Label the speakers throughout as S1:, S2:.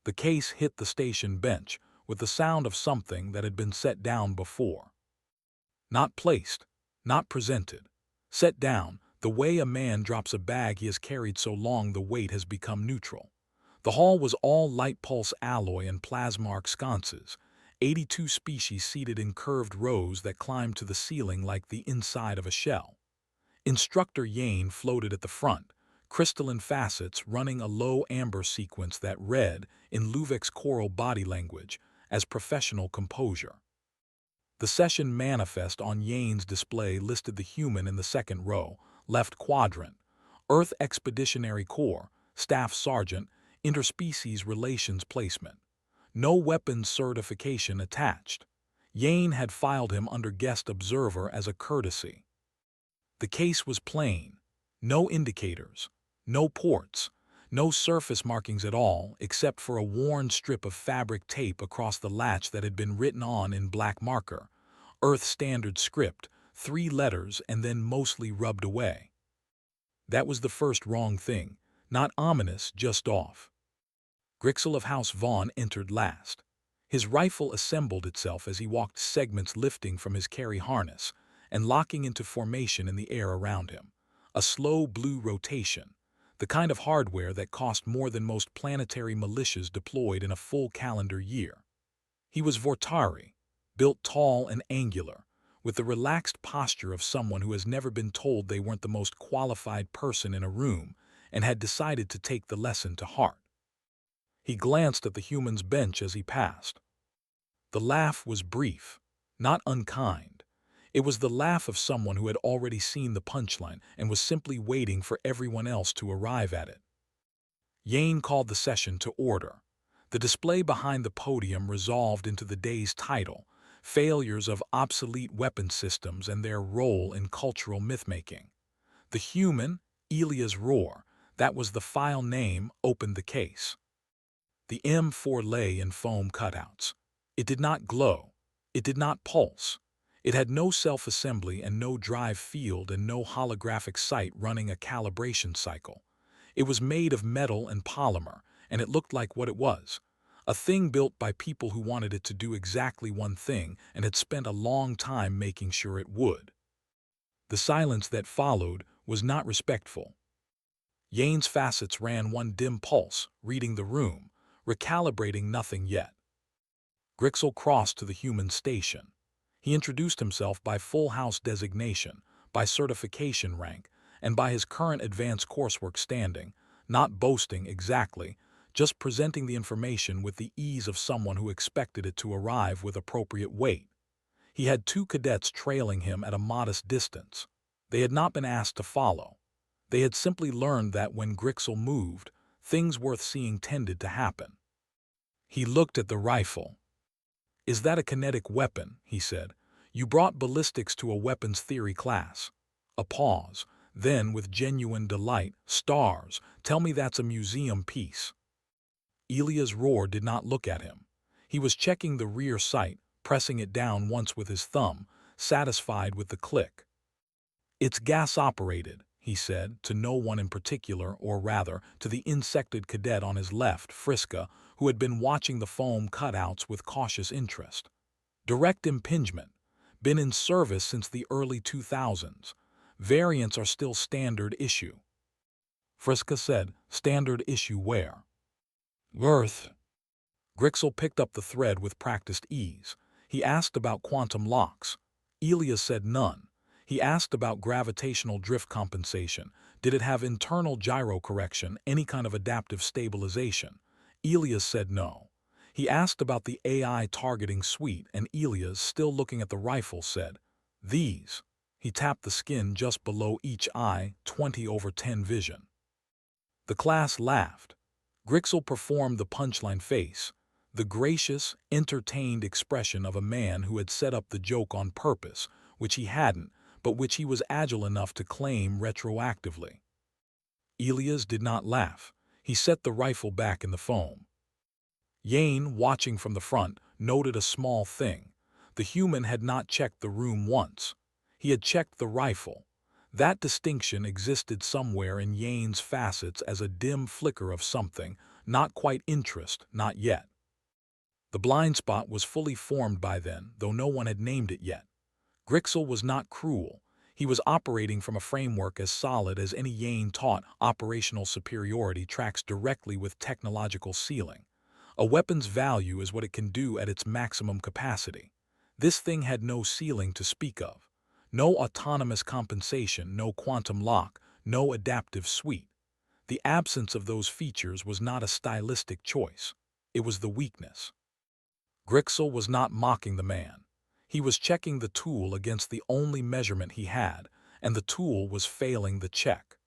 S1: The case hit the station bench with the sound of something that had been set down before. Not placed, not presented. Set down, the way a man drops a bag he has carried so long the weight has become neutral. The hall was all light pulse alloy and plasmark sconces, 82 species seated in curved rows that climbed to the ceiling like the inside of a shell. Instructor Yane floated at the front, crystalline facets running a low amber sequence that read, in Luvik's choral body language, as professional composure. The session manifest on Yane's display listed the human in the second row, left quadrant, Earth Expeditionary Corps, Staff Sergeant, Interspecies Relations Placement. No weapons certification attached. Yane had filed him under guest observer as a courtesy. The case was plain. No indicators, no ports, no surface markings at all except for a worn strip of fabric tape across the latch that had been written on in black marker, Earth Standard Script, 3 letters and then mostly rubbed away. That was the first wrong thing, not ominous, just off. Grixel of House Vaughn entered last. His rifle assembled itself as he walked, segments lifting from his carry harness and locking into formation in the air around him. A slow blue rotation, the kind of hardware that cost more than most planetary militias deployed in a full calendar year. He was Vortari, built tall and angular, with the relaxed posture of someone who has never been told they weren't the most qualified person in a room and had decided to take the lesson to heart. He glanced at the human's bench as he passed. The laugh was brief, not unkind. It was the laugh of someone who had already seen the punchline and was simply waiting for everyone else to arrive at it. Yane called the session to order. The display behind the podium resolved into the day's title, Failures of Obsolete Weapon Systems and Their Role in Cultural Mythmaking. The human, Elia's Roar, that was the file name, opened the case. The M4 lay in foam cutouts. It did not glow. It did not pulse. It had no self-assembly and no drive field and no holographic sight running a calibration cycle. It was made of metal and polymer, and it looked like what it was. A thing built by people who wanted it to do exactly one thing and had spent a long time making sure it would. The silence that followed was not respectful. Yane's facets ran one dim pulse, reading the room, recalibrating nothing yet. Grixel crossed to the human station. He introduced himself by full house designation, by certification rank, and by his current advanced coursework standing, not boasting exactly, just presenting the information with the ease of someone who expected it to arrive with appropriate weight. He had 2 cadets trailing him at a modest distance. They had not been asked to follow. They had simply learned that when Grixel moved, things worth seeing tended to happen. He looked at the rifle. "Is that a kinetic weapon?" he said. "You brought ballistics to a weapons theory class." A pause. Then, with genuine delight, "Stars, tell me that's a museum piece." Elia's Roar did not look at him. He was checking the rear sight, pressing it down once with his thumb, satisfied with the click. "It's gas-operated," he said, to no one in particular, or rather, to the insected cadet on his left, Friska, who had been watching the foam cutouts with cautious interest. "Direct impingement. Been in service since the early 2000s. Variants are still standard issue." Friska said, "Standard issue where?" "Earth." Grixel picked up the thread with practiced ease. He asked about quantum locks. Elia said none. He asked about gravitational drift compensation. Did it have internal gyro correction, any kind of adaptive stabilization? Elias said no. He asked about the AI targeting suite, and Elias, still looking at the rifle, said, "These." He tapped the skin just below each eye, 20/10 vision. The class laughed. Grixel performed the punchline face, the gracious, entertained expression of a man who had set up the joke on purpose, which he hadn't, but which he was agile enough to claim retroactively. Elias did not laugh. He set the rifle back in the foam. Yane, watching from the front, noted a small thing. The human had not checked the room once. He had checked the rifle. That distinction existed somewhere in Yane's facets as a dim flicker of something, not quite interest, not yet. The blind spot was fully formed by then, though no one had named it yet. Grixel was not cruel. He was operating from a framework as solid as any Yane taught. Operational superiority tracks directly with technological ceiling. A weapon's value is what it can do at its maximum capacity. This thing had no ceiling to speak of. No autonomous compensation, no quantum lock, no adaptive suite. The absence of those features was not a stylistic choice. It was the weakness. Grixel was not mocking the man. He was checking the tool against the only measurement he had, and the tool was failing the check.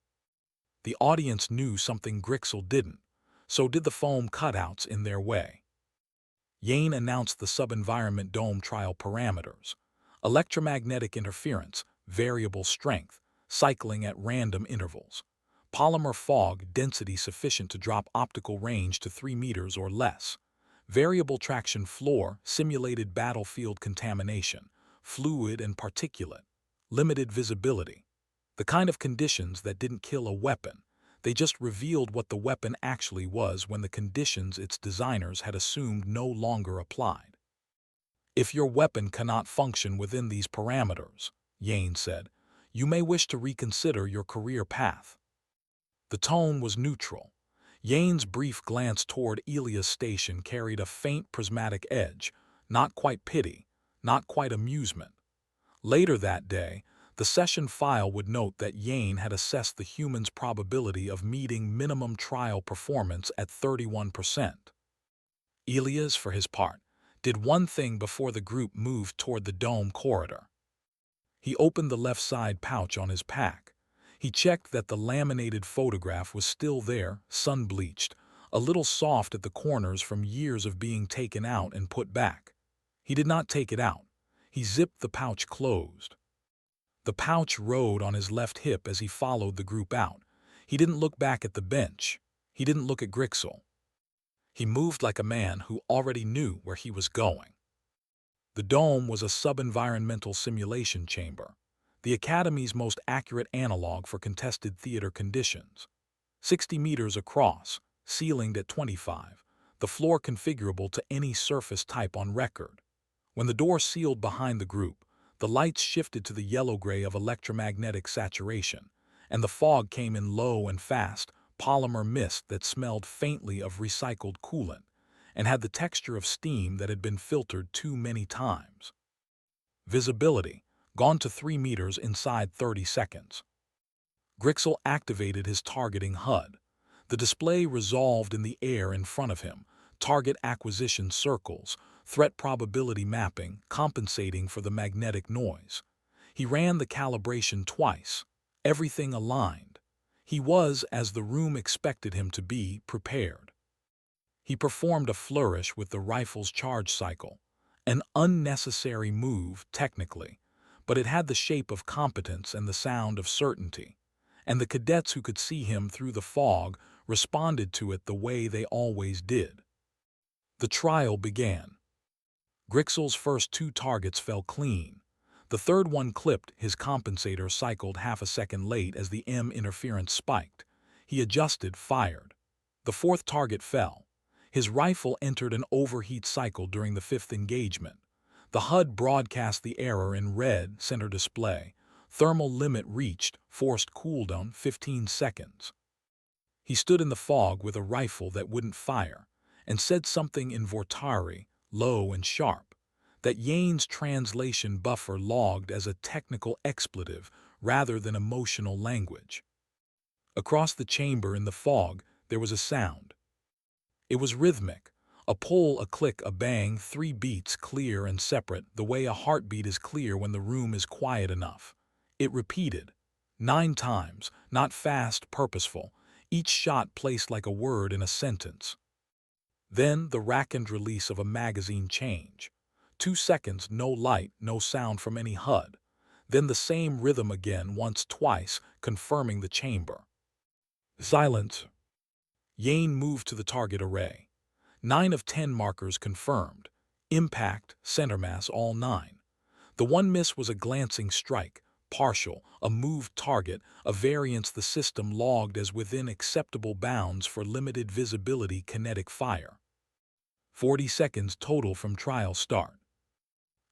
S1: The audience knew something Grixel didn't. So did the foam cutouts in their way. Yane announced the sub-environment dome trial parameters: electromagnetic interference, variable strength, cycling at random intervals, polymer fog density sufficient to drop optical range to 3 meters or less, variable traction floor, simulated battlefield contamination, fluid and particulate, limited visibility. The kind of conditions that didn't kill a weapon. They just revealed what the weapon actually was when the conditions its designers had assumed no longer applied. If your weapon cannot function within these parameters, Yane said, you may wish to reconsider your career path. The tone was neutral. Yane's brief glance toward Elia's station carried a faint prismatic edge, not quite pity, not quite amusement. Later that day, the session file would note that Yane had assessed the human's probability of meeting minimum trial performance at 31%. Elias, for his part, did one thing before the group moved toward the dome corridor. He opened the left side pouch on his pack. He checked that the laminated photograph was still there, sun-bleached, a little soft at the corners from years of being taken out and put back. He did not take it out. He zipped the pouch closed. The pouch rode on his left hip as he followed the group out. He didn't look back at the bench. He didn't look at Grixel. He moved like a man who already knew where he was going. The dome was a sub-environmental simulation chamber, the Academy's most accurate analog for contested theater conditions. 60 meters across, ceilinged at 25, the floor configurable to any surface type on record. When the door sealed behind the group, the lights shifted to the yellow-gray of electromagnetic saturation, and the fog came in low and fast, polymer mist that smelled faintly of recycled coolant and had the texture of steam that had been filtered too many times. Visibility, gone to 3 meters inside 30 seconds. Grixel activated his targeting HUD. The display resolved in the air in front of him, target acquisition circles, threat probability mapping, compensating for the magnetic noise. He ran the calibration twice. Everything aligned. He was, as the room expected him to be, prepared. He performed a flourish with the rifle's charge cycle. An unnecessary move, technically, but it had the shape of competence and the sound of certainty. And the cadets who could see him through the fog responded to it the way they always did. The trial began. Grixel's first 2 targets fell clean. The third one clipped. His compensator cycled half a second late as the M interference spiked. He adjusted, fired. The 4th target fell. His rifle entered an overheat cycle during the 5th engagement. The HUD broadcast the error in red center display. Thermal limit reached, forced cooldown 15 seconds. He stood in the fog with a rifle that wouldn't fire, and said something in Vortari, low and sharp, that Yane's translation buffer logged as a technical expletive rather than emotional language. Across the chamber in the fog, there was a sound. It was rhythmic, a pull, a click, a bang, 3 beats, clear and separate, the way a heartbeat is clear when the room is quiet enough. It repeated, 9 times, not fast, purposeful, each shot placed like a word in a sentence. Then the rack and release of a magazine change. 2 seconds, no light, no sound from any HUD. Then the same rhythm again, once, twice, confirming the chamber. Silence. Yane moved to the target array. 9 of 10 markers confirmed. Impact, center mass, all 9. The one miss was a glancing strike, partial, a moved target, a variance the system logged as within acceptable bounds for limited visibility kinetic fire. 40 seconds total from trial start.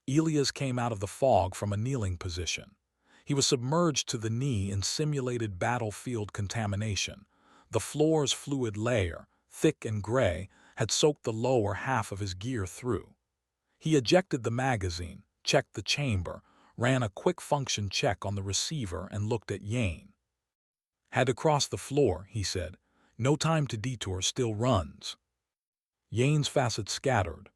S1: Elias came out of the fog from a kneeling position. He was submerged to the knee in simulated battlefield contamination. The floor's fluid layer, thick and gray, had soaked the lower half of his gear through. He ejected the magazine, checked the chamber, ran a quick function check on the receiver and looked at Yane. "Had to cross the floor," he said. "No time to detour still runs." Yane's facets scattered.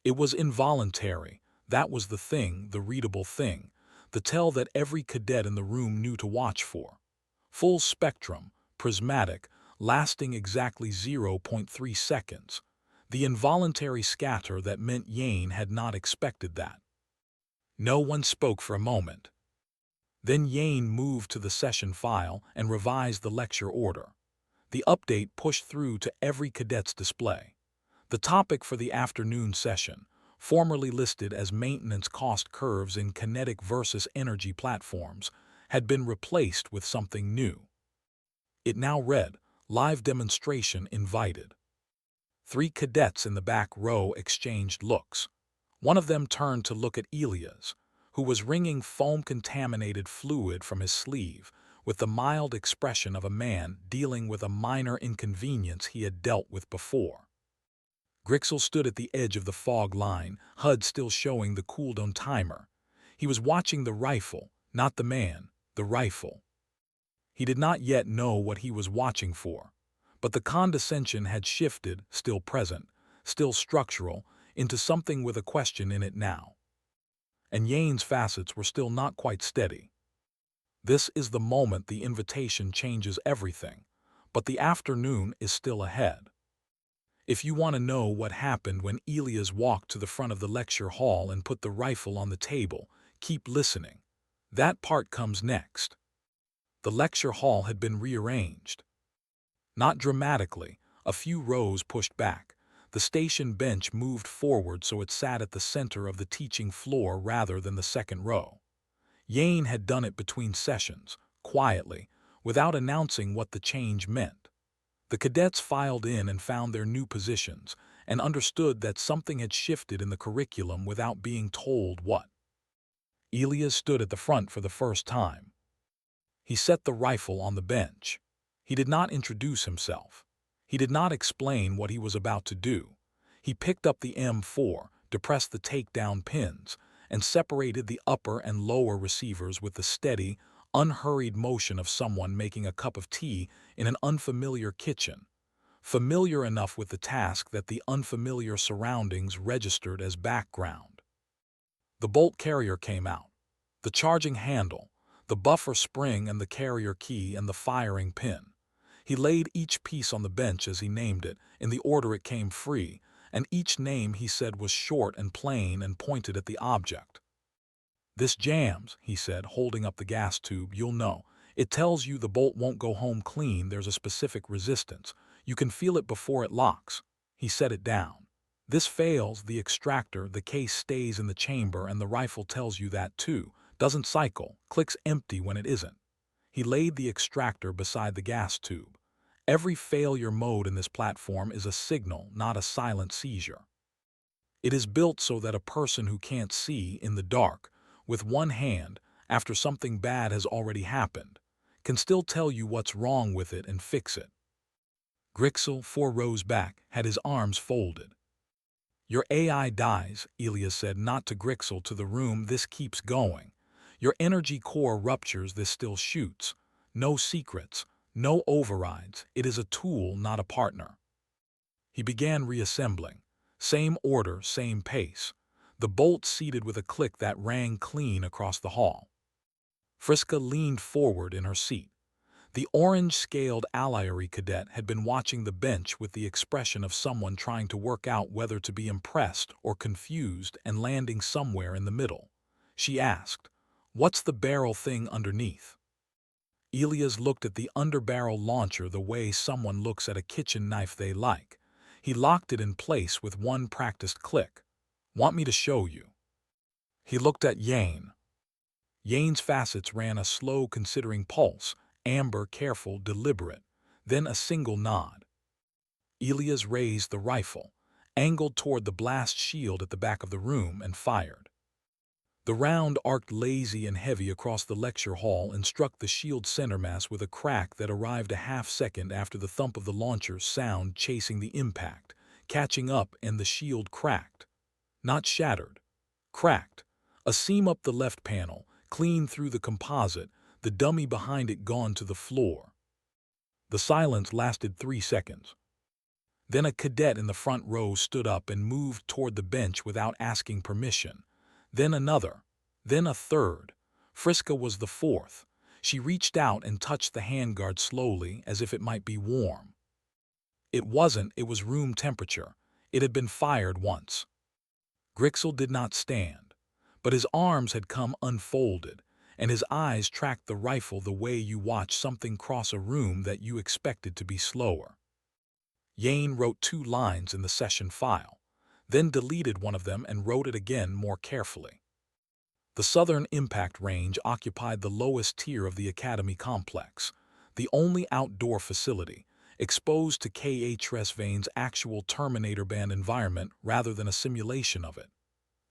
S1: It was involuntary. That was the thing, the readable thing, the tell that every cadet in the room knew to watch for. Full spectrum, prismatic, lasting exactly 0.3 seconds. The involuntary scatter that meant Yane had not expected that. No one spoke for a moment. Then Yane moved to the session file and revised the lecture order. The update pushed through to every cadet's display. The topic for the afternoon session, formerly listed as maintenance cost curves in kinetic versus energy platforms, had been replaced with something new. It now read, "Live demonstration invited." 3 cadets in the back row exchanged looks. One of them turned to look at Elias, who was wringing foam-contaminated fluid from his sleeve, with the mild expression of a man dealing with a minor inconvenience he had dealt with before. Grixel stood at the edge of the fog line, HUD still showing the cooldown timer. He was watching the rifle, not the man, the rifle. He did not yet know what he was watching for, but the condescension had shifted, still present, still structural, into something with a question in it now. And Yane's facets were still not quite steady. This is the moment the invitation changes everything, but the afternoon is still ahead. If you want to know what happened when Elias walked to the front of the lecture hall and put the rifle on the table, keep listening. That part comes next. The lecture hall had been rearranged. Not dramatically, a few rows pushed back. The station bench moved forward so it sat at the center of the teaching floor rather than the second row. Yane had done it between sessions, quietly, without announcing what the change meant. The cadets filed in and found their new positions, and understood that something had shifted in the curriculum without being told what. Elias stood at the front for the first time. He set the rifle on the bench. He did not introduce himself. He did not explain what he was about to do. He picked up the M4, depressed the takedown pins, and separated the upper and lower receivers with the steady, unhurried motion of someone making a cup of tea in an unfamiliar kitchen, familiar enough with the task that the unfamiliar surroundings registered as background. The bolt carrier came out, the charging handle, the buffer spring and the carrier key and the firing pin. He laid each piece on the bench as he named it, in the order it came free, and each name he said was short and plain and pointed at the object. "This jams," he said, holding up the gas tube. "You'll know. It tells you the bolt won't go home clean. There's a specific resistance. You can feel it before it locks." He set it down. "This fails the extractor, the case stays in the chamber, and the rifle tells you that too. Doesn't cycle, clicks empty when it isn't." He laid the extractor beside the gas tube. Every failure mode in this platform is a signal, not a silent seizure. It is built so that a person who can't see in the dark, with one hand, after something bad has already happened, can still tell you what's wrong with it and fix it. Grixel, 4 rows back, had his arms folded. "Your AI dies," Elias said, not to Grixel, to the room. "This keeps going. Your energy core ruptures, this still shoots. No secrets, no overrides. It is a tool, not a partner." He began reassembling. Same order, same pace. The bolt seated with a click that rang clean across the hall. Friska leaned forward in her seat. The orange-scaled alloy cadet had been watching the bench with the expression of someone trying to work out whether to be impressed or confused and landing somewhere in the middle. She asked, "What's the barrel thing underneath?" Elias looked at the underbarrel launcher the way someone looks at a kitchen knife they like. He locked it in place with one practiced click. "Want me to show you?" He looked at Yane. Yane's facets ran a slow, considering pulse, amber, careful, deliberate, then a single nod. Ilias raised the rifle, angled toward the blast shield at the back of the room, and fired. The round arced lazy and heavy across the lecture hall and struck the shield's center mass with a crack that arrived a half-second after the thump of the launcher's sound chasing the impact, catching up, and the shield cracked. Not shattered. Cracked. A seam up the left panel, clean through the composite, the dummy behind it gone to the floor. The silence lasted 3 seconds. Then a cadet in the front row stood up and moved toward the bench without asking permission. Then another. Then a third. Friska was the fourth. She reached out and touched the handguard slowly, as if it might be warm. It wasn't, it was room temperature. It had been fired once. Grixel did not stand, but his arms had come unfolded, and his eyes tracked the rifle the way you watch something cross a room that you expected to be slower. Yane wrote 2 lines in the session file, then deleted one of them and wrote it again more carefully. The Southern Impact Range occupied the lowest tier of the Academy complex, the only outdoor facility, exposed to KHRSV's actual Terminator Band environment rather than a simulation of it.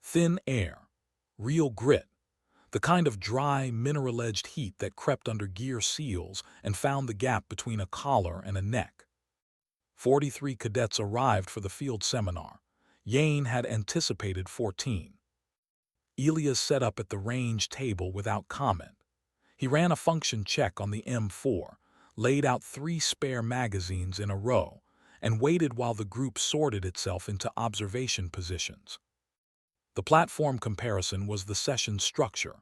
S1: Thin air, real grit, the kind of dry, mineral-edged heat that crept under gear seals and found the gap between a collar and a neck. 43 cadets arrived for the field seminar. Yane had anticipated 14. Ilias set up at the range table without comment. He ran a function check on the M4, laid out 3 spare magazines in a row, and waited while the group sorted itself into observation positions. The platform comparison was the session's structure.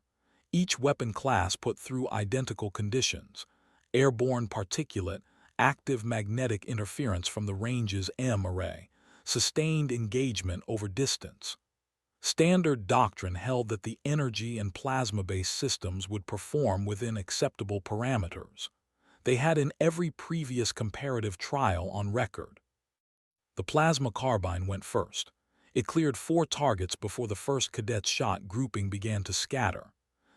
S1: Each weapon class put through identical conditions: airborne particulate, active magnetic interference from the range's M array, sustained engagement over distance. Standard doctrine held that the energy and plasma-based systems would perform within acceptable parameters. They had in every previous comparative trial on record. The plasma carbine went first. It cleared 4 targets before the first cadet's shot grouping began to scatter.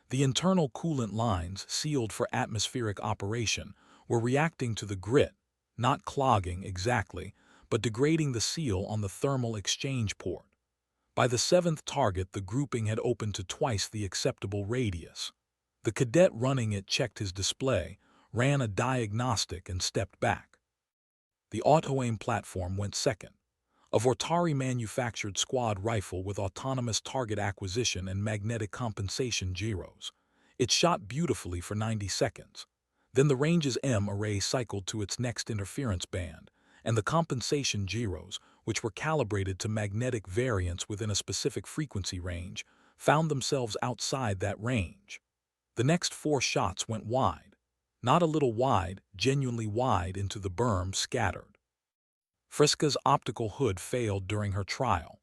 S1: The internal coolant lines, sealed for atmospheric operation, were reacting to the grit, not clogging exactly, but degrading the seal on the thermal exchange port. By the 7th target, the grouping had opened to twice the acceptable radius. The cadet running it checked his display, ran a diagnostic, and stepped back. The auto-aim platform went second. A Vortari-manufactured squad rifle with autonomous target acquisition and magnetic compensation gyros. It shot beautifully for 90 seconds. Then the range's M array cycled to its next interference band, and the compensation gyros, which were calibrated to magnetic variance within a specific frequency range, found themselves outside that range. The next 4 shots went wide. Not a little wide, genuinely wide into the berm, scattered. Friska's optical hood failed during her trial.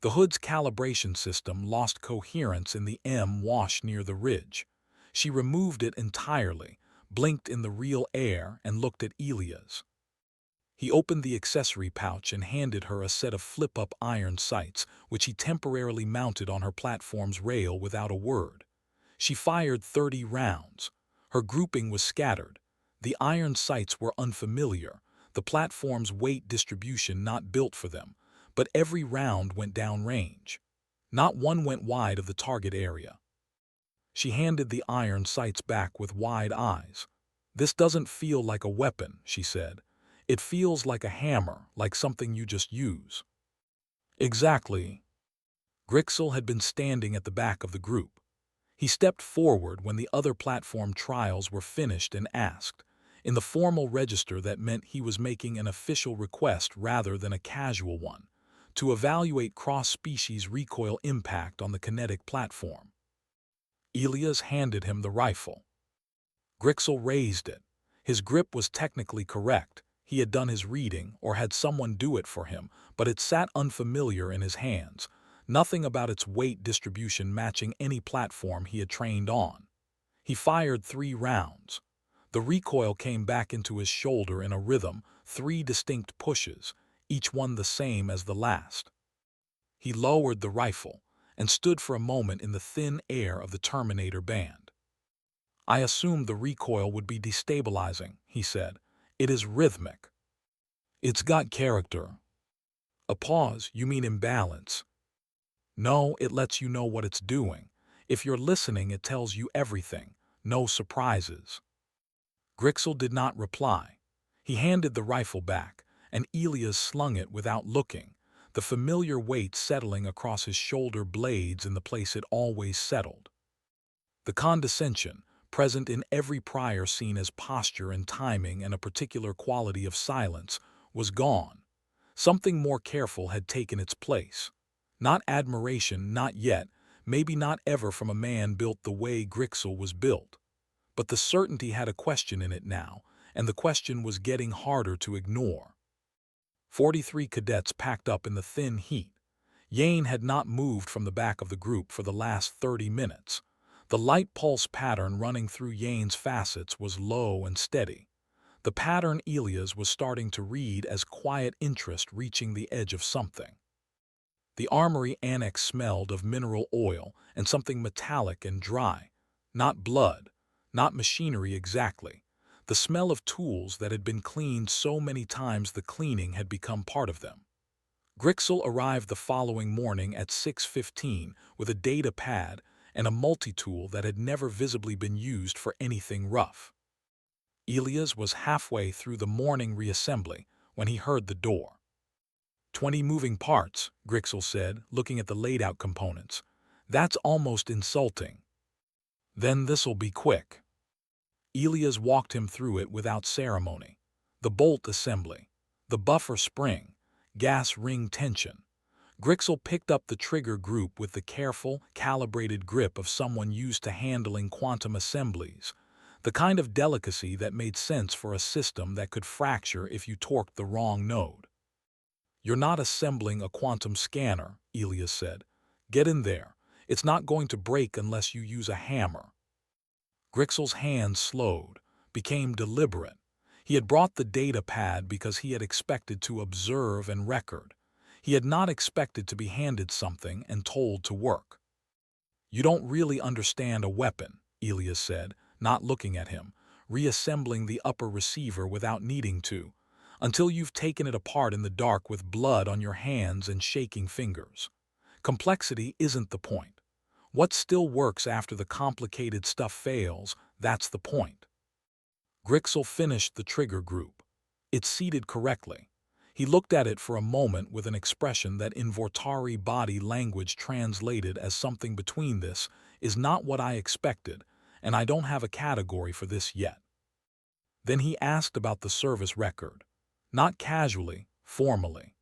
S1: The hood's calibration system lost coherence in the M wash near the ridge. She removed it entirely, blinked in the real air, and looked at Ilias. He opened the accessory pouch and handed her a set of flip-up iron sights, which he temporarily mounted on her platform's rail without a word. She fired 30 rounds. Her grouping was scattered. The iron sights were unfamiliar, the platform's weight distribution not built for them, but every round went downrange. Not one went wide of the target area. She handed the iron sights back with wide eyes. "This doesn't feel like a weapon," she said. "It feels like a hammer, like something you just use." "Exactly." Grixel had been standing at the back of the group. He stepped forward when the other platform trials were finished and asked, in the formal register that meant he was making an official request rather than a casual one, to evaluate cross-species recoil impact on the kinetic platform. Ilias handed him the rifle. Grixel raised it. His grip was technically correct. He had done his reading, or had someone do it for him, but it sat unfamiliar in his hands, nothing about its weight distribution matching any platform he had trained on. He fired 3 rounds. The recoil came back into his shoulder in a rhythm, 3 distinct pushes, each one the same as the last. He lowered the rifle, and stood for a moment in the thin air of the Terminator band. "I assumed the recoil would be destabilizing," he said. "It is rhythmic. It's got character." A pause. "You mean imbalance?" "No, it lets you know what it's doing. If you're listening, it tells you everything. No surprises." Grixel did not reply. He handed the rifle back, and Elias slung it without looking, the familiar weight settling across his shoulder blades in the place it always settled. The condescension, present in every prior scene as posture and timing and a particular quality of silence, was gone. Something more careful had taken its place. Not admiration, not yet, maybe not ever from a man built the way Grixel was built. But the certainty had a question in it now, and the question was getting harder to ignore. 43 cadets packed up in the thin heat. Yane had not moved from the back of the group for the last 30 minutes. The light pulse pattern running through Yane's facets was low and steady. The pattern Elias was starting to read as quiet interest reaching the edge of something. The armory annex smelled of mineral oil and something metallic and dry. Not blood, not machinery exactly. The smell of tools that had been cleaned so many times the cleaning had become part of them. Grixel arrived the following morning at 6:15 with a data pad and a multi-tool that had never visibly been used for anything rough. Elias was halfway through the morning reassembly when he heard the door. 20 moving parts, Grixel said, looking at the laid-out components. "That's almost insulting." "Then this'll be quick." Elias walked him through it without ceremony. The bolt assembly, the buffer spring, gas ring tension. Grixel picked up the trigger group with the careful, calibrated grip of someone used to handling quantum assemblies, the kind of delicacy that made sense for a system that could fracture if you torqued the wrong node. "You're not assembling a quantum scanner," Elias said. "Get in there. It's not going to break unless you use a hammer." Grixel's hands slowed, became deliberate. He had brought the data pad because he had expected to observe and record. He had not expected to be handed something and told to work. "You don't really understand a weapon," Elias said, not looking at him, reassembling the upper receiver without needing to, until you've taken it apart in the dark with blood on your hands and shaking fingers. Complexity isn't the point. What still works after the complicated stuff fails, that's the point. Grixel finished the trigger group. It seated correctly. He looked at it for a moment with an expression that in Vortari body language translated as something between "this is not what I expected, and I don't have a category for this yet." Then he asked about the service record. Not casually, formally.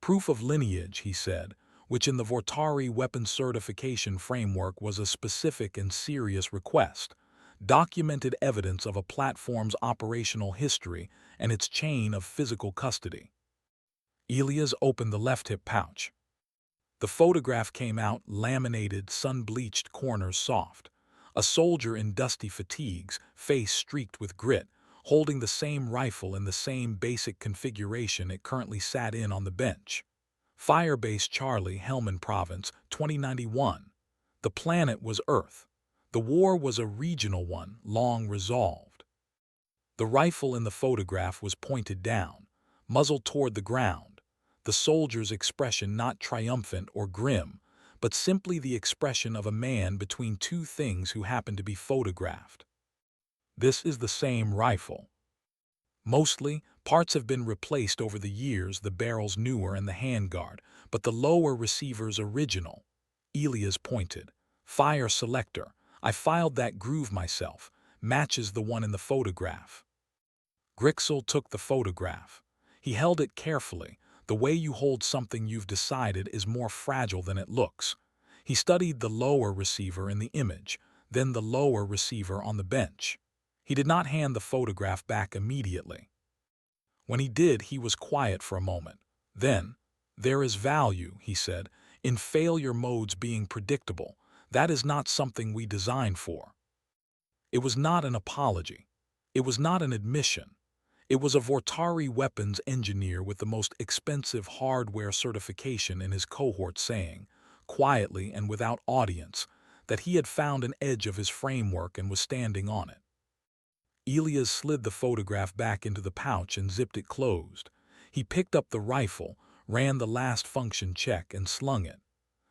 S1: "Proof of lineage," he said, which in the Vortari weapons certification framework was a specific and serious request. Documented evidence of a platform's operational history and its chain of physical custody. Elias opened the left hip pouch. The photograph came out, laminated, sun-bleached corners soft. A soldier in dusty fatigues, face streaked with grit, holding the same rifle in the same basic configuration it currently sat in on the bench. Firebase Charlie, Helmand Province, 2091. The planet was Earth. The war was a regional one, long resolved. The rifle in the photograph was pointed down, muzzle toward the ground, the soldier's expression not triumphant or grim, but simply the expression of a man between two things who happened to be photographed. "This is the same rifle." "Mostly, parts have been replaced over the years, the barrel's newer and the handguard, but the lower receiver's original." Elias pointed. "Fire selector. I filed that groove myself. Matches the one in the photograph." Grixel took the photograph. He held it carefully. The way you hold something you've decided is more fragile than it looks. He studied the lower receiver in the image, then the lower receiver on the bench. He did not hand the photograph back immediately. When he did, he was quiet for a moment. Then, "There is value," he said, "in failure modes being predictable. That is not something we designed for." It was not an apology. It was not an admission. It was a Vortari weapons engineer with the most expensive hardware certification in his cohort saying, quietly and without audience, that he had found an edge of his framework and was standing on it. Elias slid the photograph back into the pouch and zipped it closed. He picked up the rifle, ran the last function check, and slung it.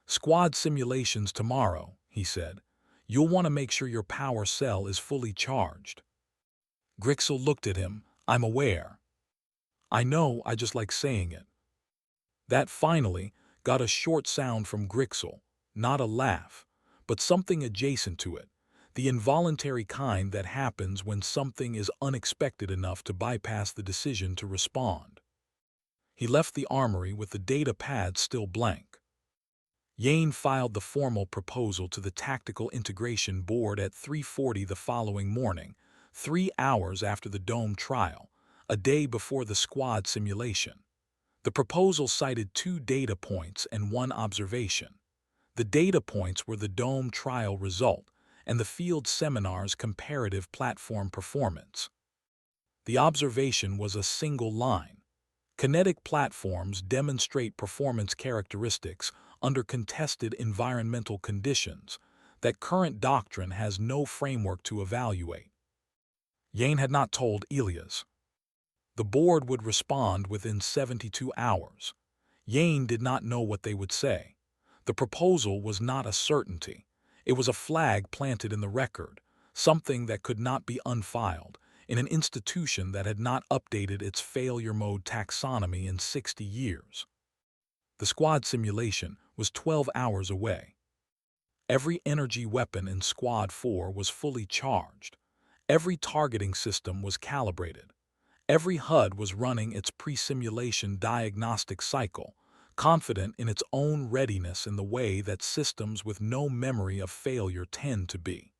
S1: "Squad simulations tomorrow," he said. "You'll want to make sure your power cell is fully charged." Grixel looked at him. "I'm aware." "I know, I just like saying it." That finally got a short sound from Grixel, not a laugh, but something adjacent to it, the involuntary kind that happens when something is unexpected enough to bypass the decision to respond. He left the armory with the data pad still blank. Yane filed the formal proposal to the Tactical Integration Board at 3:40 the following morning, 3 hours after the Dome trial, a day before the squad simulation. The proposal cited 2 data points and 1 observation. The data points were the Dome trial result and the field seminar's comparative platform performance. The observation was a single line. Kinetic platforms demonstrate performance characteristics under contested environmental conditions that current doctrine has no framework to evaluate. Yane had not told Elias. The board would respond within 72 hours. Yane did not know what they would say. The proposal was not a certainty. It was a flag planted in the record, something that could not be unfiled, in an institution that had not updated its failure mode taxonomy in 60 years. The squad simulation was 12 hours away. Every energy weapon in Squad 4 was fully charged. Every targeting system was calibrated. Every HUD was running its pre-simulation diagnostic cycle, confident in its own readiness in the way that systems with no memory of failure tend to be.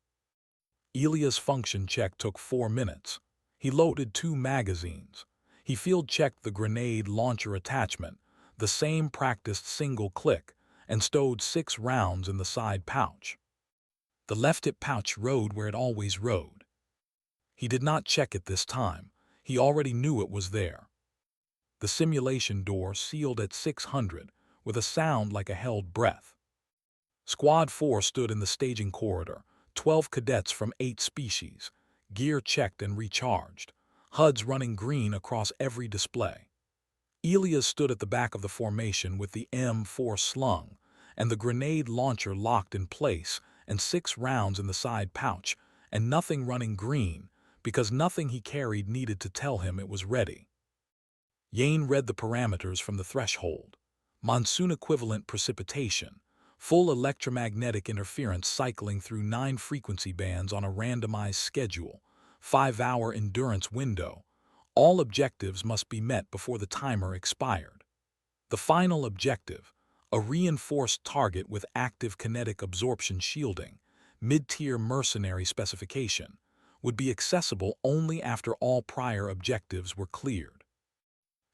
S1: Elias' function check took 4 minutes. He loaded 2 magazines. He field-checked the grenade launcher attachment, the same practiced single click, and stowed 6 rounds in the side pouch. The left-hip pouch rode where it always rode. He did not check it this time. He already knew it was there. The simulation door sealed at 600, with a sound like a held breath. Squad 4 stood in the staging corridor, 12 cadets from 8 species, gear checked and recharged, HUDs running green across every display. Elias stood at the back of the formation with the M4 slung, and the grenade launcher locked in place, and 6 rounds in the side pouch, and nothing running green, because nothing he carried needed to tell him it was ready. Yane read the parameters from the threshold. Monsoon-equivalent precipitation, full electromagnetic interference cycling through 9 frequency bands on a randomized schedule, 5-hour endurance window. All objectives must be met before the timer expired. The final objective, a reinforced target with active kinetic absorption shielding, mid-tier mercenary specification, would be accessible only after all prior objectives were cleared.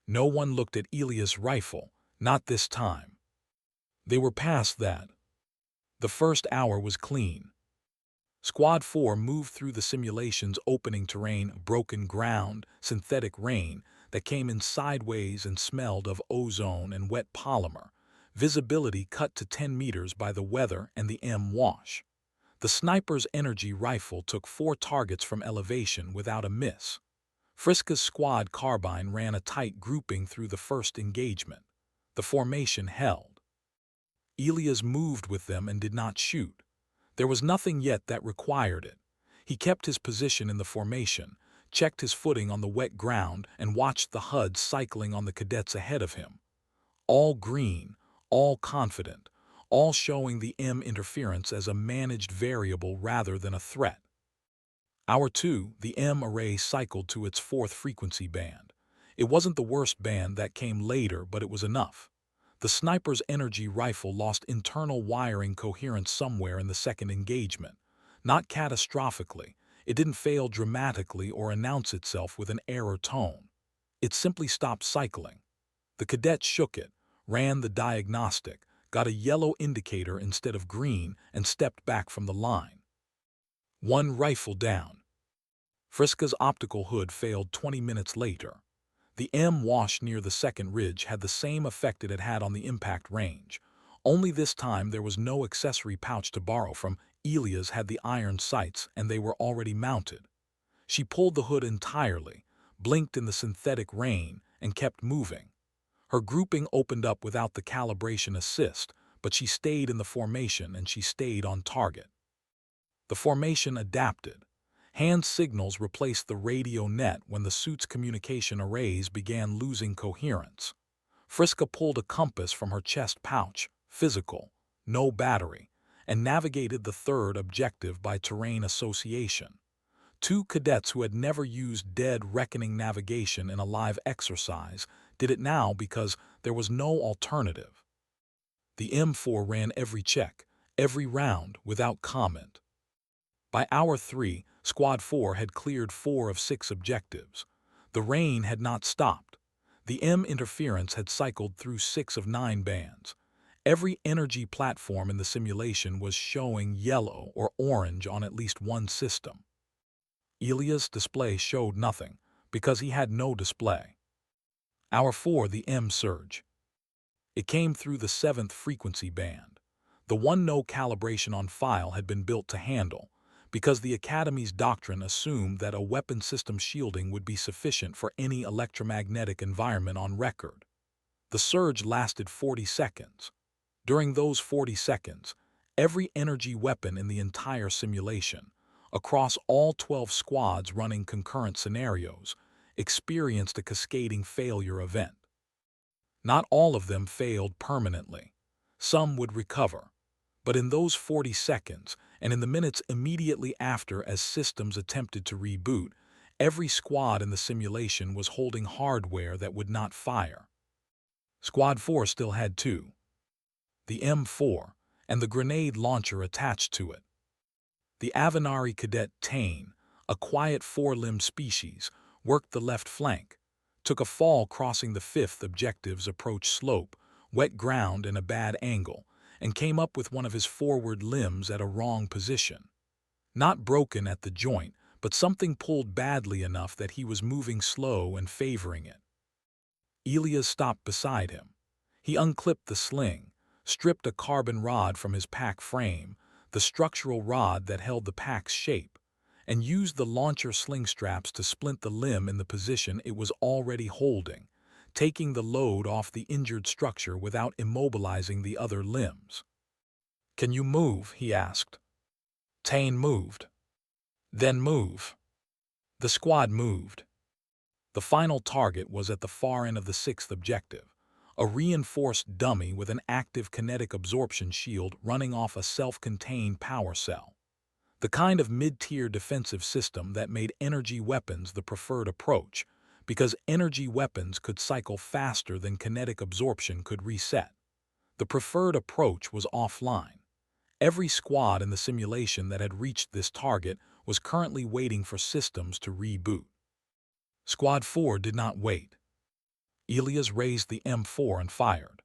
S1: No one looked at Elias' rifle, not this time. They were past that. The first hour was clean. Squad 4 moved through the simulation's opening terrain, broken ground, synthetic rain that came in sideways and smelled of ozone and wet polymer, visibility cut to 10 meters by the weather and the M-wash. The sniper's energy rifle took 4 targets from elevation without a miss. Friska's squad carbine ran a tight grouping through the first engagement. The formation held. Elias moved with them and did not shoot. There was nothing yet that required it. He kept his position in the formation, checked his footing on the wet ground, and watched the HUD cycling on the cadets ahead of him. All green, all confident, all showing the M interference as a managed variable rather than a threat. Hour 2, the M array cycled to its 4th frequency band. It wasn't the worst band that came later, but it was enough. The sniper's energy rifle lost internal wiring coherence somewhere in the second engagement. Not catastrophically, it didn't fail dramatically or announce itself with an error tone. It simply stopped cycling. The cadet shook it, ran the diagnostic, got a yellow indicator instead of green, and stepped back from the line. 1 rifle down. Friska's optical hood failed 20 minutes later. The M-wash near the second ridge had the same effect it had had on the impact range. Only this time there was no accessory pouch to borrow from. Elia's had the iron sights and they were already mounted. She pulled the hood entirely, blinked in the synthetic rain, and kept moving. Her grouping opened up without the calibration assist, but she stayed in the formation and she stayed on target. The formation adapted. Hand signals replaced the radio net when the suit's communication arrays began losing coherence. Friska pulled a compass from her chest pouch, physical, no battery, and navigated the third objective by terrain association. Two cadets who had never used dead reckoning navigation in a live exercise did it now because there was no alternative. The M4 ran every check, every round, without comment. By hour 3, Squad 4 had cleared 4 of 6 objectives. The rain had not stopped. The M interference had cycled through 6 of 9 bands. Every energy platform in the simulation was showing yellow or orange on at least one system. Elia's display showed nothing, because he had no display. Hour 4, the M surge. It came through the 7th frequency band. The one no calibration on file had been built to handle, because the Academy's doctrine assumed that a weapon system shielding would be sufficient for any electromagnetic environment on record. The surge lasted 40 seconds. During those 40 seconds, every energy weapon in the entire simulation, across all 12 squads running concurrent scenarios, experienced a cascading failure event. Not all of them failed permanently. Some would recover. But in those 40 seconds, and in the minutes immediately after as systems attempted to reboot, every squad in the simulation was holding hardware that would not fire. Squad 4 still had 2. The M4 and the grenade launcher attached to it. The Avenari cadet Tane, a quiet 4-limbed species, worked the left flank, took a fall crossing the 5th objective's approach slope, wet ground and a bad angle, and came up with one of his forward limbs at a wrong position. Not broken at the joint, but something pulled badly enough that he was moving slow and favoring it. Elias stopped beside him. He unclipped the sling, stripped a carbon rod from his pack frame, the structural rod that held the pack's shape, and used the launcher sling straps to splint the limb in the position it was already holding, taking the load off the injured structure without immobilizing the other limbs. "Can you move?" he asked. Tane moved. "Then move." The squad moved. The final target was at the far end of the 6th objective, a reinforced dummy with an active kinetic absorption shield running off a self-contained power cell. The kind of mid-tier defensive system that made energy weapons the preferred approach, because energy weapons could cycle faster than kinetic absorption could reset. The preferred approach was offline. Every squad in the simulation that had reached this target was currently waiting for systems to reboot. Squad 4 did not wait. Elias raised the M4 and fired.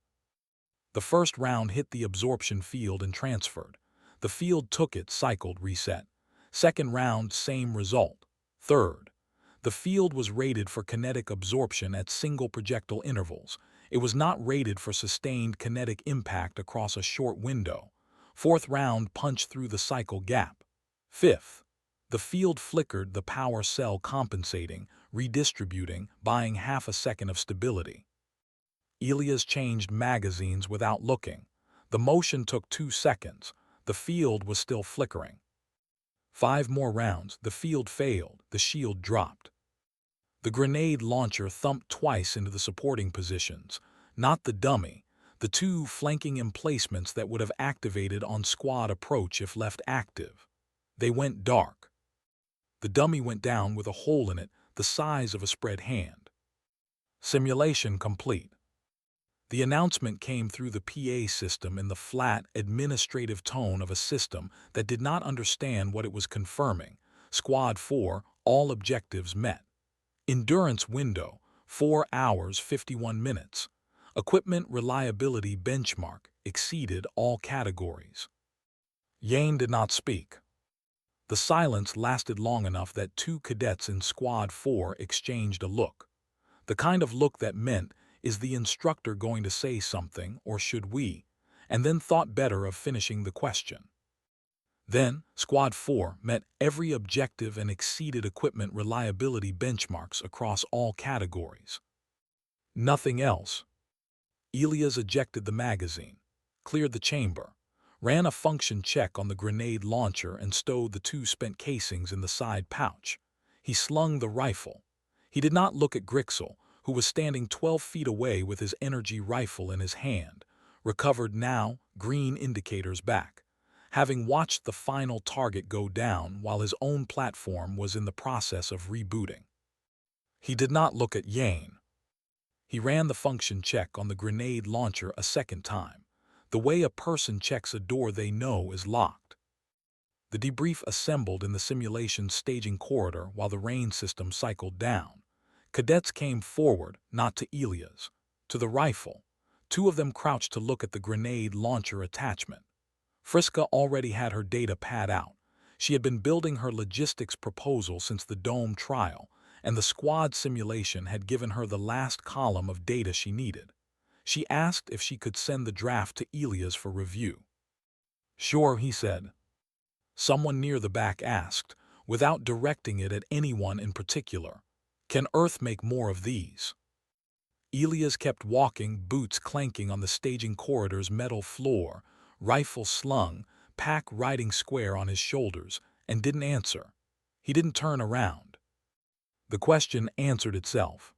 S1: The first round hit the absorption field and transferred. The field took it, cycled, reset. Second round, same result. Third. The field was rated for kinetic absorption at single projectile intervals. It was not rated for sustained kinetic impact across a short window. Fourth round punched through the cycle gap. Fifth. The field flickered, the power cell compensating, redistributing, buying half a second of stability. Elias changed magazines without looking. The motion took 2 seconds. The field was still flickering. 5 more rounds, the field failed, the shield dropped. The grenade launcher thumped twice into the supporting positions, not the dummy, the 2 flanking emplacements that would have activated on squad approach if left active. They went dark. The dummy went down with a hole in it the size of a spread hand. Simulation complete. The announcement came through the PA system in the flat, administrative tone of a system that did not understand what it was confirming. Squad 4, all objectives met. Endurance window, 4 hours 51 minutes. Equipment reliability benchmark, exceeded all categories. Yane did not speak. The silence lasted long enough that 2 cadets in Squad 4 exchanged a look. The kind of look that meant, is the instructor going to say something, or should we? and then thought better of finishing the question. Then, Squad 4 met every objective and exceeded equipment reliability benchmarks across all categories. Nothing else. Elias ejected the magazine, cleared the chamber, ran a function check on the grenade launcher and stowed the 2 spent casings in the side pouch. He slung the rifle. He did not look at Grixel, who was standing 12 feet away with his energy rifle in his hand, recovered now, green indicators back, having watched the final target go down while his own platform was in the process of rebooting. He did not look at Yane. He ran the function check on the grenade launcher a second time, the way a person checks a door they know is locked. The debrief assembled in the simulation staging corridor while the rain system cycled down. Cadets came forward, not to Elias, to the rifle. 2 of them crouched to look at the grenade launcher attachment. Friska already had her data pad out. She had been building her logistics proposal since the Dome trial, and the squad simulation had given her the last column of data she needed. She asked if she could send the draft to Elias for review. "Sure," he said. Someone near the back asked, without directing it at anyone in particular, "Can Earth make more of these?" Elias kept walking, boots clanking on the staging corridor's metal floor, rifle slung, pack riding square on his shoulders, and didn't answer. He didn't turn around. The question answered itself.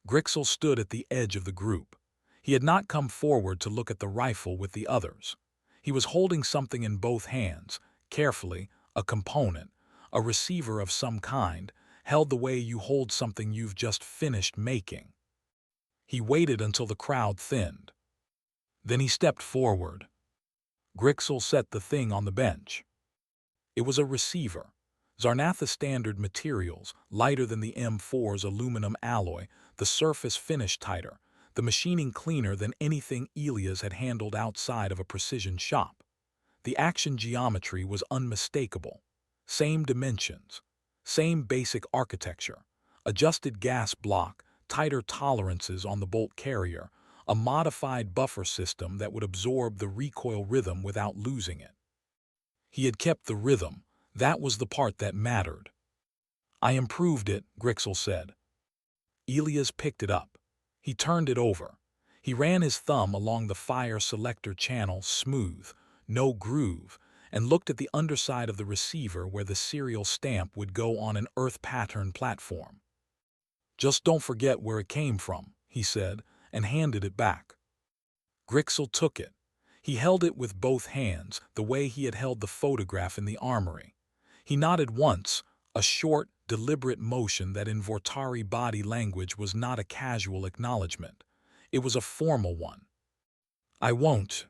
S1: Grixel stood at the edge of the group. He had not come forward to look at the rifle with the others. He was holding something in both hands, carefully, a component, a receiver of some kind, held the way you hold something you've just finished making. He waited until the crowd thinned. Then he stepped forward. Grixel set the thing on the bench. It was a receiver. Zarnatha standard materials, lighter than the M4's aluminum alloy, the surface finish tighter, the machining cleaner than anything Elias had handled outside of a precision shop. The action geometry was unmistakable. Same dimensions, same basic architecture, adjusted gas block, tighter tolerances on the bolt carrier, a modified buffer system that would absorb the recoil rhythm without losing it. He had kept the rhythm. That was the part that mattered. "I improved it," Grixel said. Elias picked it up. He turned it over. He ran his thumb along the fire selector channel, smooth, no groove, and looked at the underside of the receiver where the serial stamp would go on an Earth pattern platform. "Just don't forget where it came from," he said, and handed it back. Grixel took it. He held it with both hands, the way he had held the photograph in the armory. He nodded once, a short, deliberate motion that in Vortari body language was not a casual acknowledgement. It was a formal one. "I won't."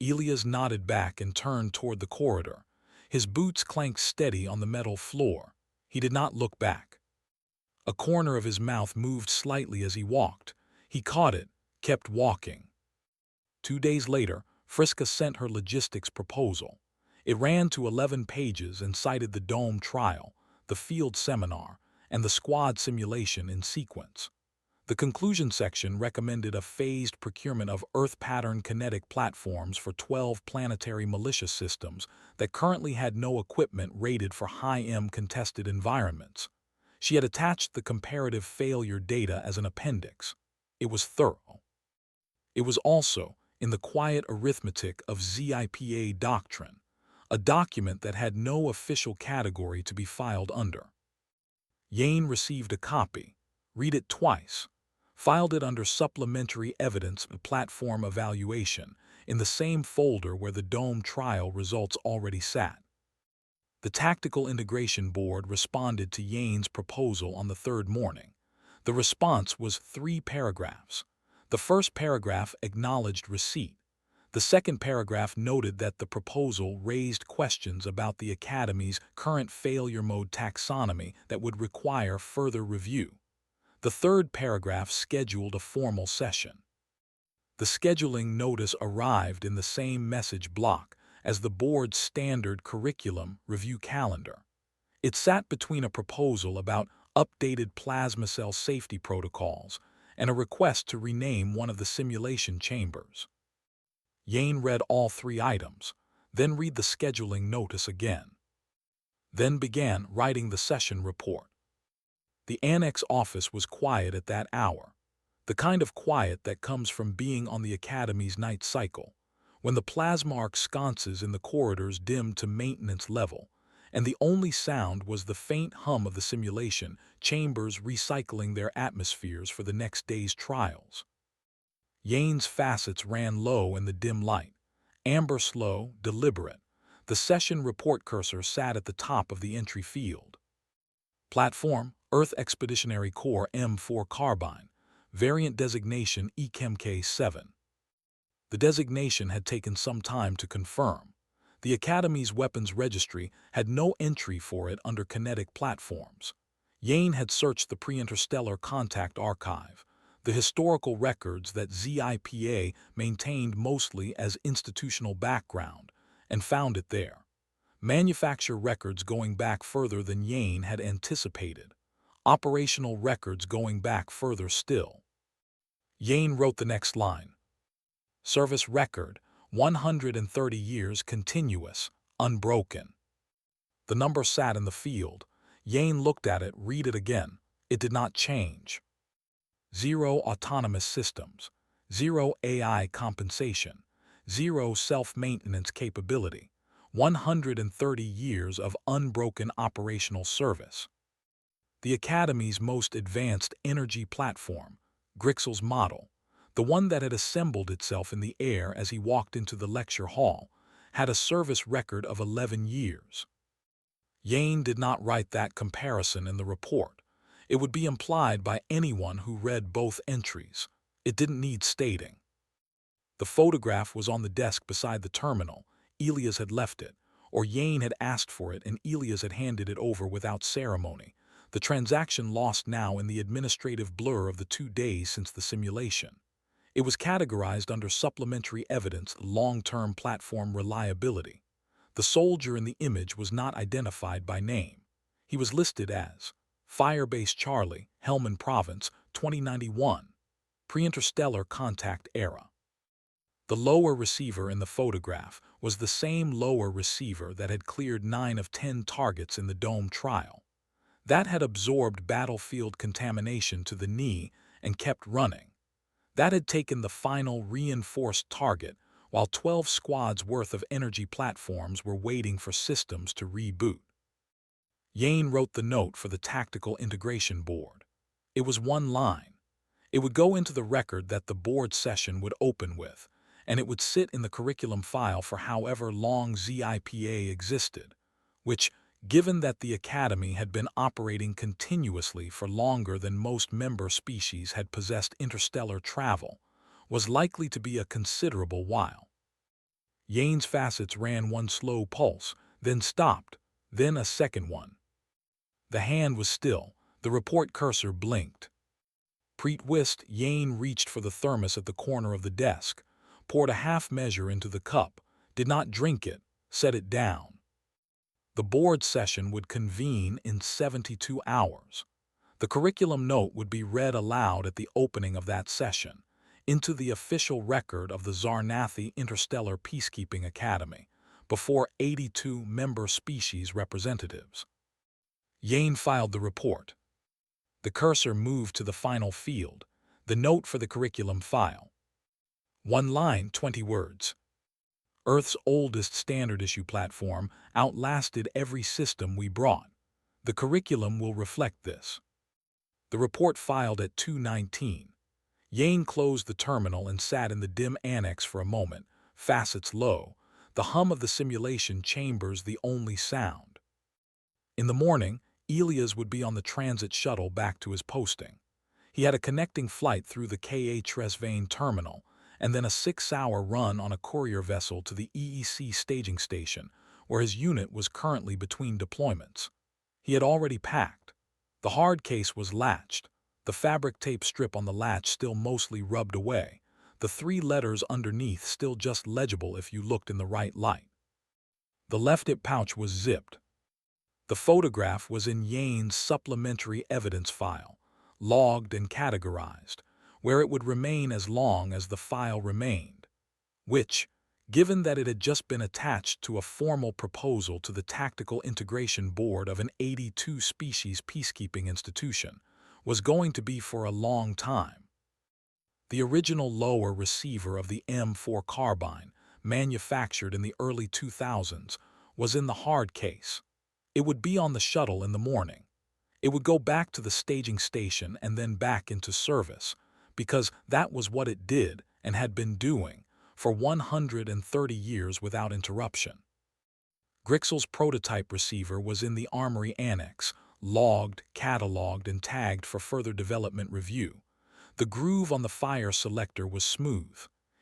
S1: Elias nodded back and turned toward the corridor. His boots clanked steady on the metal floor. He did not look back. A corner of his mouth moved slightly as he walked. He caught it, kept walking. 2 days later, Friska sent her logistics proposal. It ran to 11 pages and cited the Dome trial, the field seminar, and the squad simulation in sequence. The conclusion section recommended a phased procurement of Earth pattern kinetic platforms for 12 planetary militia systems that currently had no equipment rated for high-M contested environments. She had attached the comparative failure data as an appendix. It was thorough. It was also in the quiet arithmetic of ZIPA doctrine, a document that had no official category to be filed under. Yane received a copy, read it twice, filed it under supplementary evidence of platform evaluation in the same folder where the Dome trial results already sat. The Tactical Integration Board responded to Yane's proposal on the 3rd morning. The response was 3 paragraphs. The first paragraph acknowledged receipt. The second paragraph noted that the proposal raised questions about the Academy's current failure mode taxonomy that would require further review. The third paragraph scheduled a formal session. The scheduling notice arrived in the same message block as the board's standard curriculum review calendar. It sat between a proposal about updated plasma cell safety protocols and a request to rename one of the simulation chambers. Yane read all 3 items, then read the scheduling notice again. Then began writing the session report. The annex office was quiet at that hour, the kind of quiet that comes from being on the Academy's night cycle, when the plasma arc sconces in the corridors dimmed to maintenance level, and the only sound was the faint hum of the simulation chambers recycling their atmospheres for the next day's trials. Yane's facets ran low in the dim light, amber slow, deliberate. The session report cursor sat at the top of the entry field. Platform, Earth Expeditionary Corps M4 Carbine, variant designation ECHEMK-7. The designation had taken some time to confirm. The Academy's weapons registry had no entry for it under kinetic platforms. Yane had searched the pre-interstellar contact archive, the historical records that ZIPA maintained mostly as institutional background, and found it there. Manufacture records going back further than Yane had anticipated. Operational records going back further still. Yane wrote the next line. Service record, 130 years continuous, unbroken. The number sat in the field. Yane looked at it, read it again. It did not change. 0 autonomous systems, 0 AI compensation, 0 self-maintenance capability, 130 years of unbroken operational service. The Academy's most advanced energy platform, Grixel's model, the one that had assembled itself in the air as he walked into the lecture hall, had a service record of 11 years. Yane did not write that comparison in the report. It would be implied by anyone who read both entries. It didn't need stating. The photograph was on the desk beside the terminal. Elias had left it, or Yane had asked for it and Elias had handed it over without ceremony. The transaction lost now in the administrative blur of the 2 days since the simulation. It was categorized under supplementary evidence, long-term platform reliability. The soldier in the image was not identified by name. He was listed as Firebase Charlie, Helmand Province, 2091, pre-interstellar contact era. The lower receiver in the photograph was the same lower receiver that had cleared 9 of 10 targets in the Dome trial. That had absorbed battlefield contamination to the knee and kept running. That had taken the final reinforced target, while 12 squads worth of energy platforms were waiting for systems to reboot. Yane wrote the note for the tactical integration board. It was 1 line. It would go into the record that the board session would open with, and it would sit in the curriculum file for however long ZIPA existed, which, given that the Academy had been operating continuously for longer than most member species had possessed interstellar travel, was likely to be a considerable while. Yane's facets ran one slow pulse, then stopped, then a second one. The hand was still. The report cursor blinked. Preet whist. Yane reached for the thermos at the corner of the desk, poured a half measure into the cup, did not drink it, set it down. The board session would convene in 72 hours. The curriculum note would be read aloud at the opening of that session, into the official record of the Zarnathi Interstellar Peacekeeping Academy, before 82 member species representatives. Yane filed the report. The cursor moved to the final field, the note for the curriculum file. 1 line, 20 words. Earth's oldest standard-issue platform outlasted every system we brought. The curriculum will reflect this. The report filed at 2:19. Yane closed the terminal and sat in the dim annex for a moment, facets low, the hum of the simulation chambers the only sound. In the morning, Elias would be on the transit shuttle back to his posting. He had a connecting flight through the Ka Tresvane terminal, and then a 6-hour run on a courier vessel to the EEC staging station, where his unit was currently between deployments. He had already packed. The hard case was latched, the fabric tape strip on the latch still mostly rubbed away, the 3 letters underneath still just legible if you looked in the right light. The left hip pouch was zipped. The photograph was in Yane's supplementary evidence file, logged and categorized, where it would remain as long as the file remained, which, given that it had just been attached to a formal proposal to the Tactical Integration Board of an 82-species peacekeeping institution, was going to be for a long time. The original lower receiver of the M4 carbine, manufactured in the early 2000s, was in the hard case. It would be on the shuttle in the morning. It would go back to the staging station and then back into service, because that was what it did and had been doing for 130 years without interruption. Grixel's prototype receiver was in the Armory Annex, logged, catalogued, and tagged for further development review. The groove on the fire selector was smooth.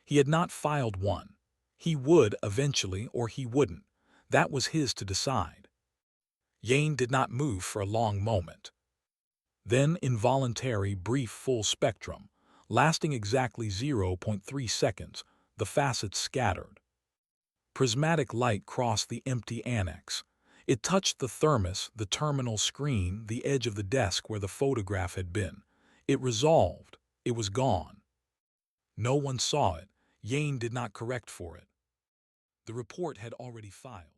S1: He had not filed one. He would eventually, or he wouldn't. That was his to decide. Yane did not move for a long moment. Then involuntary, brief full spectrum, lasting exactly 0.3 seconds, the facets scattered. Prismatic light crossed the empty annex. It touched the thermos, the terminal screen, the edge of the desk where the photograph had been. It resolved. It was gone. No one saw it. Yane did not correct for it. The report had already filed.